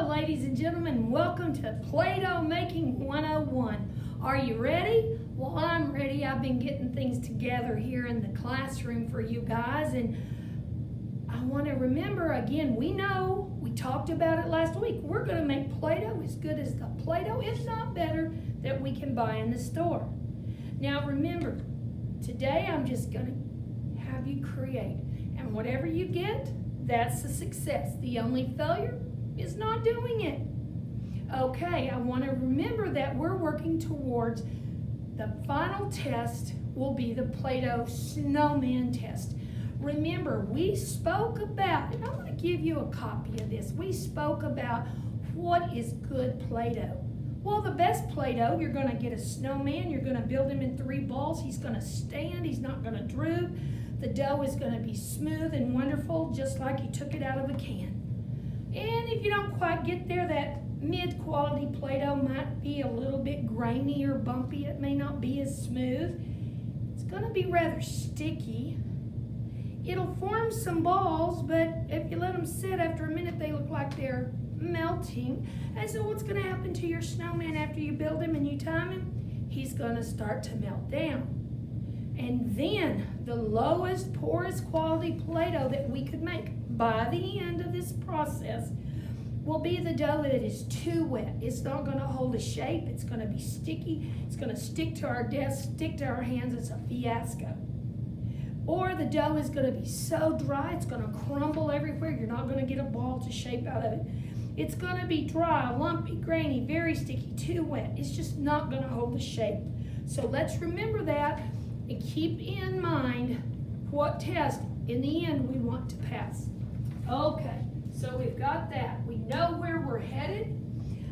Hello, ladies and gentlemen. Welcome to Play-Doh Making 101. Are you ready? Well, I'm ready. I've been getting things together here in the classroom for you guys, and I want to remember again, we talked about it last week. We're going to make Play-Doh as good as the Play-Doh, if not better, that we can buy in the store. Now remember, today I'm just going to have you create, and whatever you get, that's a success. The only failure is not doing it. Okay, I want to remember that we're working towards the final test will be the Play-Doh snowman test. Remember, we spoke about, and I'm going to give you a copy of this. We spoke about what is good Play-Doh. Well, the best Play-Doh, you're going to get a snowman. You're going to build him in 3 balls. He's going to stand. He's not going to droop. The dough is going to be smooth and wonderful, just like you took it out of a can. And if you don't quite get there, that mid-quality Play-Doh might be a little bit grainy or bumpy. It may not be as smooth. It's going to be rather sticky. It'll form some balls, but if you let them sit after a minute, they look like they're melting. And so what's going to happen to your snowman after you build him and you time him? He's going to start to melt down. And then the lowest, poorest quality Play-Doh that we could make by the end of this process will be the dough that is too wet. It's not going to hold a shape. It's going to be sticky. It's going to stick to our desk, stick to our hands. It's a fiasco. Or the dough is going to be so dry, it's going to crumble everywhere. You're not going to get a ball to shape out of it. It's going to be dry, lumpy, grainy, very sticky, too wet. It's just not going to hold a shape. So let's remember that and keep in mind what test in the end we want to pass. Okay, so we've got that. We know where we're headed.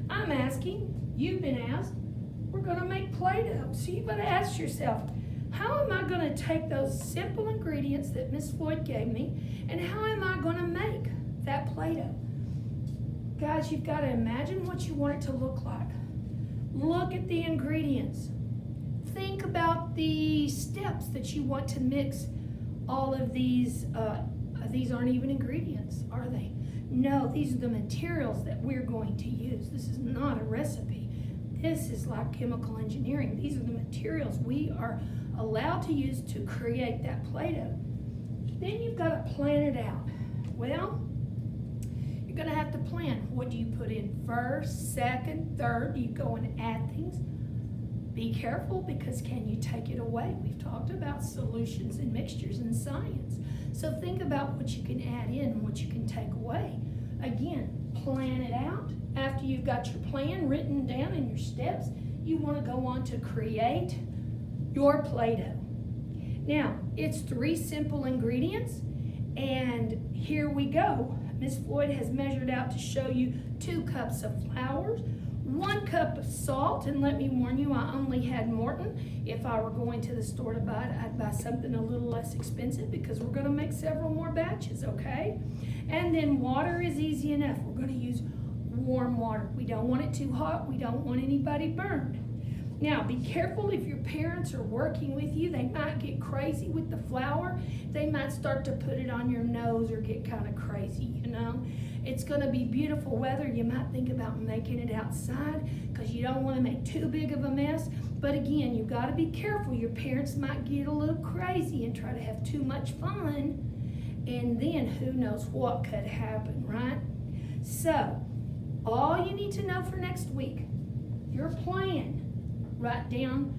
I'm asking, you've been asked, we're going to make Play-Doh. So you've got to ask yourself, how am I going to take those simple ingredients that Miss Floyd gave me, and how am I going to make that Play-Doh? Guys, you've got to imagine what you want it to look like. Look at the ingredients. Think about the steps that you want to mix all of these. These aren't even ingredients, are they? No, these are the materials that we're going to use. This is not a recipe. This is like chemical engineering. These are the materials we are allowed to use to create that Play-Doh. Then you've got to plan it out. Well, you're going to have to plan. What do you put in first, second, third? Do you go and add things? Be careful, because can you take it away? We've talked about solutions and mixtures in science. So think about what you can add in and what you can take away. Again, plan it out. After you've got your plan written down and your steps, you want to go on to create your Play-Doh. Now, it's 3 simple ingredients, and here we go. Miss Floyd has measured out to show you 2 cups of flour, 1 cup of salt, and let me warn you, I only had Morton. If I were going to the store to buy it, I'd buy something a little less expensive, because we're going to make several more batches, okay? And then water is easy enough. We're going to use warm water. We don't want it too hot. We don't want anybody burned. Now, be careful if your parents are working with you. They might get crazy with the flour. They might start to put it on your nose or get kind of crazy, you know. It's going to be beautiful weather. You might think about making it outside, because you don't want to make too big of a mess. But again, you've got to be careful. Your parents might get a little crazy and try to have too much fun. And then who knows what could happen, right? So, all you need to know for next week, your plan. Write down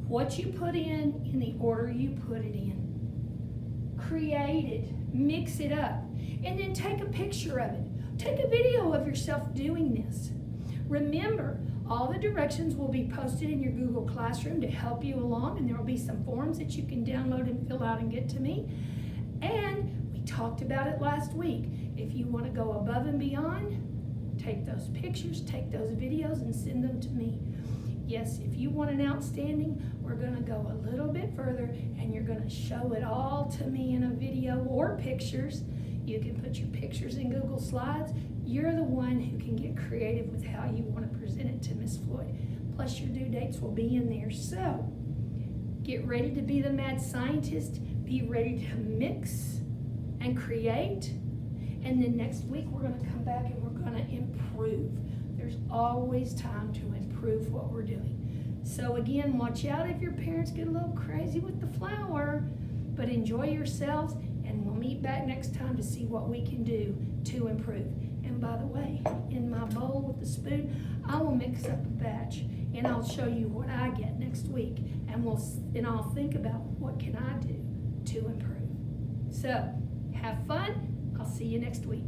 what you put in the order you put it in. Create it, mix it up, and then take a picture of it. Take a video of yourself doing this. Remember, all the directions will be posted in your Google Classroom to help you along, and there will be some forms that you can download and fill out and get to me. And we talked about it last week. If you want to go above and beyond, take those pictures, take those videos, and send them to me. Yes, if you want an outstanding, we're going to go a little bit further, and you're going to show it all to me in a video or pictures. You can put your pictures in Google Slides. You're the one who can get creative with how you want to present it to Miss Floyd. Plus, your due dates will be in there. So, get ready to be the mad scientist. Be ready to mix and create And then next week, we're gonna come back and we're gonna improve. There's always time to improve what we're doing. So again, watch out if your parents get a little crazy with the flour, but enjoy yourselves, and we'll meet back next time to see what we can do to improve. And by the way, in my bowl with the spoon, I will mix up a batch, and I'll show you what I get next week, and I'll think about what can I do to improve. So, have fun. I'll see you next week.